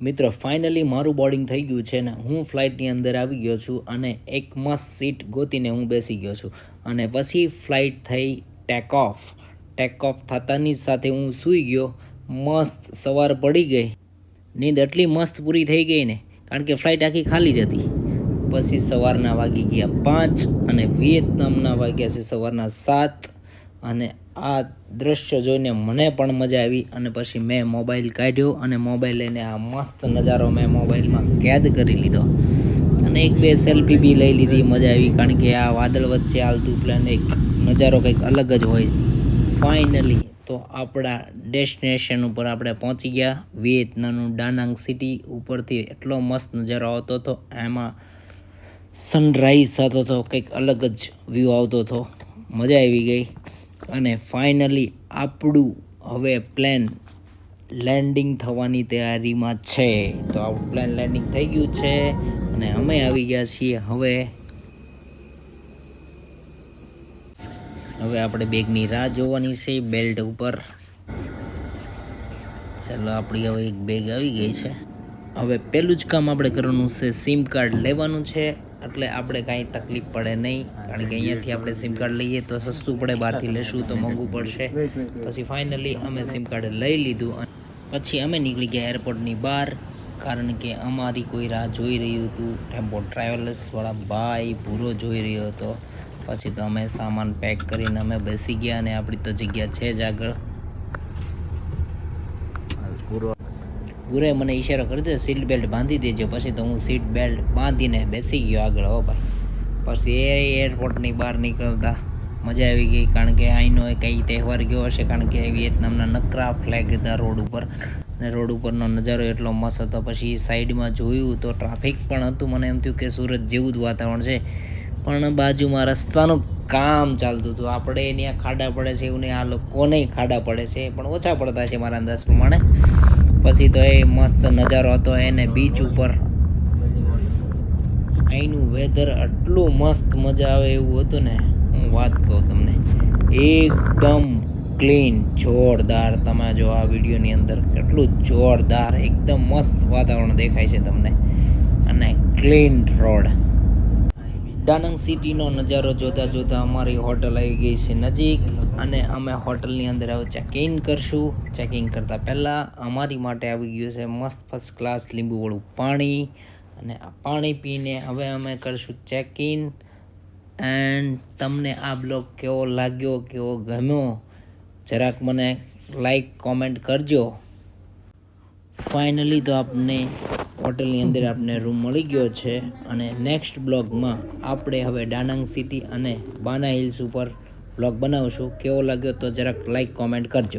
મિત્રો ફાઇનલી મારું બોર્ડિંગ થઈ ગયું છે ને હું ફ્લાઇટની અંદર આવી ગયો છું અને એક મસ્ત સીટ ગોતીને હું બેસી ગયો છું અને પછી ફ્લાઇટ થઈ ટેક ઓફ થતાની સાથે હું સૂઈ ગયો. મસ્ત સવાર પડી ગઈ, નીંદ એટલી મસ્ત પૂરી થઈ ગઈ ને, કારણ કે ફ્લાઇટ આખી ખાલી જ હતી. પછી સવારના વાગી ગયા 5 અને વિયેતનામના વાગ્યા છે સવારના 7 અને આ દ્રશ્ય જોઈને મને પણ મજા આવી અને પછી મેં મોબાઈલ કાઢ્યો અને મોબાઈલ લઈને આ મસ્ત નજારો મેં મોબાઈલમાં કેદ કરી લીધો અને એક બે સેલ્ફી બી લઈ લીધી. મજા આવી, કારણ કે આ વાદળ વચ્ચે હાલતું પ્લેન એક નજારો કંઈક અલગ જ હોય. ફાઇનલી તો આપણા ડેસ્ટિનેશન ઉપર આપણે પહોંચી ગયા, વિયેતનામનું ડાનાંગ સિટી. ઉપરથી એટલો મસ્ત નજારો આવતો હતો, એમાં સનરાઈઝ થતો હતો, કંઈક અલગ જ વ્યૂ આવતો હતો. મજા આવી ગઈ અને ફાઇનલી આપણું હવે પ્લેન લેન્ડિંગ થવાની તૈયારીમાં છે. તો આપણું પ્લેન લેન્ડિંગ થઈ ગયું છે અને અમે આવી ગયા છીએ. હવે આપણે બેગની રાહ જોવાની છે બેલ્ટ ઉપર. ચાલો, આપણી હવે એક બેગ આવી ગઈ છે. હવે પહેલું જ કામ આપણે કરવાનું છે, સિમ કાર્ડ લેવાનું છે. એટલે આપણે કાંઈ તકલીફ પડે નહીં, કારણ કે અહીંયાથી આપણે સિમ કાર્ડ લઈએ તો સસ્તું પડે, બહારથી લેશું તો મોંઘું પડશે. પછી ફાઇનલી અમે સિમ કાર્ડ લઈ લીધું. પછી અમે નીકળી ગયા એરપોર્ટની બહાર, કારણ કે અમારી કોઈ રાહ જોઈ રહ્યું હતું. ટેમ્પો ટ્રાવેલર્સવાળા ભાઈ પૂરો જોઈ રહ્યો હતો. પછી તો અમે સામાન પેક કરીને અમે બેસી ગયા અને આપણી તો જગ્યા છે જ આગળ. પૂરે મને ઈશારો કરી દે સીટ બેલ્ટ બાંધી દેજો. પછી તો હું સીટ બેલ્ટ બાંધીને બેસી ગયો આગળ. હો ભાઈ, પછી એ એરપોર્ટની બહાર નીકળતા મજા આવી ગઈ, કારણ કે અહીંનો કંઈ તહેવાર ગયો હશે, કારણ કે વિયેતનામના નકરા ફ્લેગ હતા રોડ ઉપર અને રોડ ઉપરનો નજારો એટલો મસ્ત હતો. પછી સાઈડમાં જોયું તો ટ્રાફિક પણ હતું. મને એમ થયું કે સુરત જેવું જ વાતાવરણ છે, પણ બાજુમાં રસ્તાનું કામ ચાલતું હતું. આપણે ત્યાં ખાડા પડે છે એવું નહીં, આ લોકોને ખાડા પડે છે, પણ ઓછા પડતા છે મારા અંદાજ પ્રમાણે. પછી તો એ મસ્ત નજારો હતો એને બીચ ઉપર. અહીંનું વેધર આટલું મસ્ત મજા આવે એવું હતું ને, હું વાત કહું તમને. એકદમ ક્લીન, જોરદાર. તમે જો આ વિડીયોની અંદર કેટલું જોરદાર, એકદમ મસ્ત વાતાવરણ દેખાય છે તમને અને ક્લીન રોડ. ડાનંગ સિટીનો નજારો જોતા જોતા અમારી હોટલ આવી ગઈ છે નજીક અને અમે હોટલની અંદર હવે ચેક ઇન કરશું. ચેકિંગ કરતાં પહેલાં અમારી માટે આવી ગયું છે મસ્ત ફર્સ્ટ ક્લાસ લીંબુવાળું પાણી અને આ પાણી પીને હવે અમે કરશું ચેક ઇન. એન્ડ તમને આ બ્લોગ કેવો લાગ્યો, કેવો ગમ્યો, જરાક મને લાઈક કોમેન્ટ કરજો. ફાઇનલી તો આપને હોટલની અંદર આપણે રૂમ મળી ગયો છે અને નેક્સ્ટ બ્લોગમાં આપણે હવે ડાનાંગ સિટી અને બાના હિલ્સ ઉપર બ્લોગ બનાવશું. કેવો લાગ્યો તો જરાક લાઈક કોમેન્ટ કરજો.